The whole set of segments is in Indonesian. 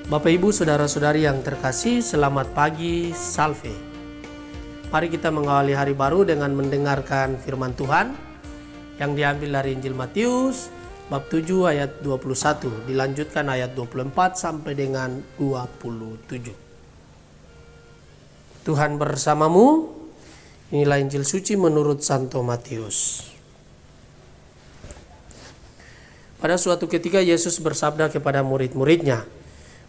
Bapak Ibu Saudara-saudari yang terkasih, selamat pagi, Salve. Mari kita mengawali hari baru dengan mendengarkan firman Tuhan yang diambil dari Injil Matius bab 7 ayat 21, dilanjutkan ayat 24 sampai dengan 27. Tuhan bersamamu. Inilah Injil suci menurut Santo Matius. Pada suatu ketika Yesus bersabda kepada murid-muridnya,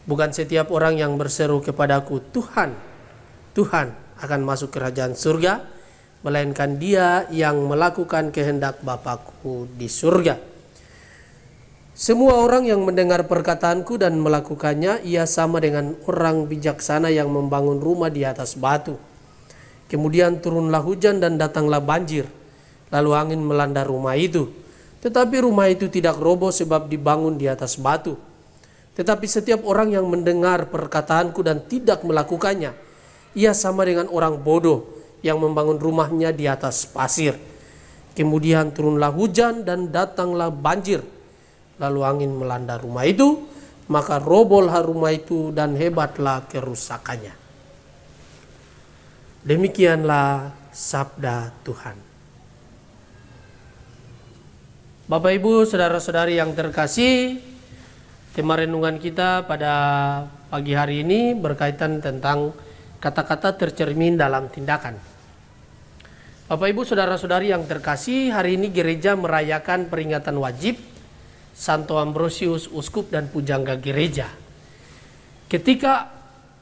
"Bukan setiap orang yang berseru kepadaku, Tuhan, Tuhan, akan masuk kerajaan surga, melainkan dia yang melakukan kehendak Bapakku di surga. Semua orang yang mendengar perkataanku dan melakukannya, ia sama dengan orang bijaksana yang membangun rumah di atas batu. Kemudian turunlah hujan dan datanglah banjir, lalu angin melanda rumah itu. Tetapi rumah itu tidak roboh sebab dibangun di atas batu. Tetapi setiap orang yang mendengar perkataanku dan tidak melakukannya, ia sama dengan orang bodoh yang membangun rumahnya di atas pasir. Kemudian turunlah hujan dan datanglah banjir, lalu angin melanda rumah itu, maka robohlah rumah itu dan hebatlah kerusakannya." Demikianlah sabda Tuhan. Bapak Ibu Saudara-saudari yang terkasih, tema renungan kita pada pagi hari ini berkaitan tentang kata-kata tercermin dalam tindakan. Bapak Ibu Saudara-saudari yang terkasih, hari ini gereja merayakan peringatan wajib Santo Ambrosius, uskup dan pujangga gereja. Ketika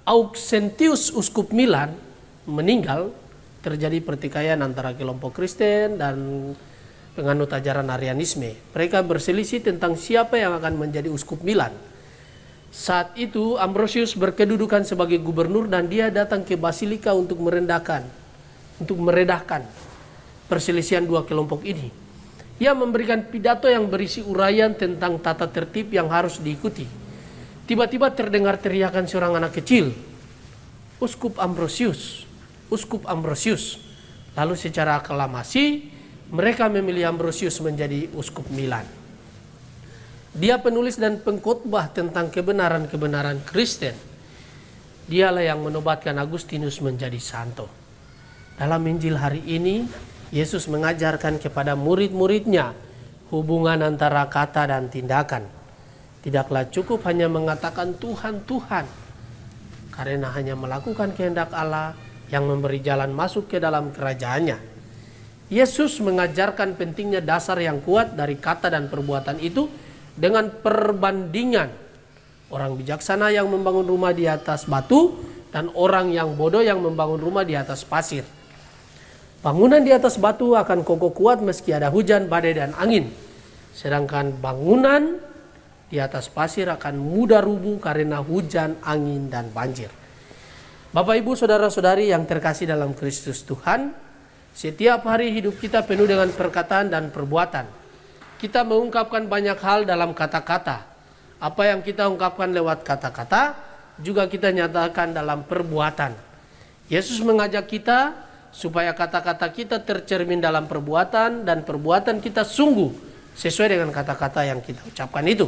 Auxentius, uskup Milan, meninggal, terjadi pertikaian antara kelompok Kristen dan penganut ajaran Arianisme. Mereka berselisih tentang siapa yang akan menjadi uskup Milan. Saat itu Ambrosius berkedudukan sebagai gubernur dan dia datang ke Basilika untuk meredahkan perselisihan dua kelompok ini. Ia memberikan pidato yang berisi uraian tentang tata tertib yang harus diikuti. Tiba-tiba terdengar teriakan seorang anak kecil, "Uskup Ambrosius, Uskup Ambrosius." Lalu secara aklamasi mereka memilih Ambrosius menjadi uskup Milan. Dia penulis dan pengkhotbah tentang kebenaran-kebenaran Kristen. Dialah yang menobatkan Agustinus menjadi santo. Dalam Injil hari ini, Yesus mengajarkan kepada murid-muridnya hubungan antara kata dan tindakan. Tidaklah cukup hanya mengatakan Tuhan, Tuhan, karena hanya melakukan kehendak Allah yang memberi jalan masuk ke dalam kerajaannya. Yesus mengajarkan pentingnya dasar yang kuat dari kata dan perbuatan itu dengan perbandingan orang bijaksana yang membangun rumah di atas batu dan orang yang bodoh yang membangun rumah di atas pasir. Bangunan di atas batu akan kokoh kuat meski ada hujan, badai, dan angin. Sedangkan bangunan di atas pasir akan mudah rubuh karena hujan, angin, dan banjir. Bapak, Ibu, Saudara-saudari yang terkasih dalam Kristus Tuhan, setiap hari hidup kita penuh dengan perkataan dan perbuatan. Kita mengungkapkan banyak hal dalam kata-kata. Apa yang kita ungkapkan lewat kata-kata, juga kita nyatakan dalam perbuatan. Yesus mengajak kita supaya kata-kata kita tercermin dalam perbuatan dan perbuatan kita sungguh sesuai dengan kata-kata yang kita ucapkan itu.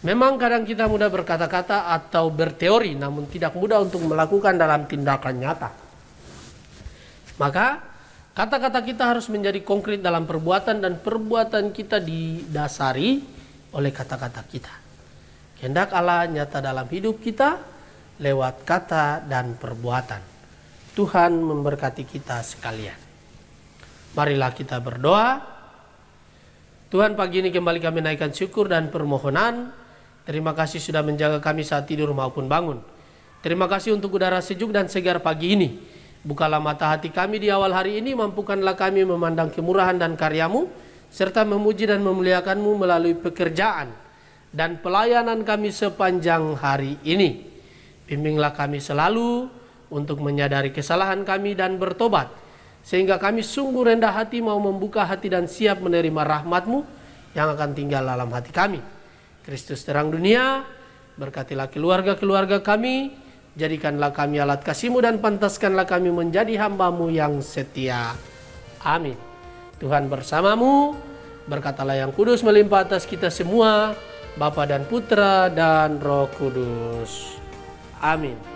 Memang kadang kita mudah berkata-kata atau berteori, namun tidak mudah untuk melakukan dalam tindakan nyata. Maka kata-kata kita harus menjadi konkret dalam perbuatan dan perbuatan kita didasari oleh kata-kata kita. Kehendak Allah nyata dalam hidup kita lewat kata dan perbuatan. Tuhan memberkati kita sekalian. Marilah kita berdoa. Tuhan, pagi ini kembali kami naikkan syukur dan permohonan. Terima kasih sudah menjaga kami saat tidur maupun bangun. Terima kasih untuk udara sejuk dan segar pagi ini. Bukalah mata hati kami di awal hari ini, mampukanlah kami memandang kemurahan dan karya-Mu, serta memuji dan memuliakan-Mu melalui pekerjaan dan pelayanan kami sepanjang hari ini. Bimbinglah kami selalu untuk menyadari kesalahan kami dan bertobat, sehingga kami sungguh rendah hati mau membuka hati dan siap menerima rahmat-Mu yang akan tinggal dalam hati kami. Kristus terang dunia, berkatilah keluarga-keluarga kami, jadikanlah kami alat kasih-Mu dan pantaskanlah kami menjadi hamba-Mu yang setia. Amin. Tuhan bersamamu, berkatalah yang kudus melimpah atas kita semua, Bapa dan Putra dan Roh Kudus. Amin.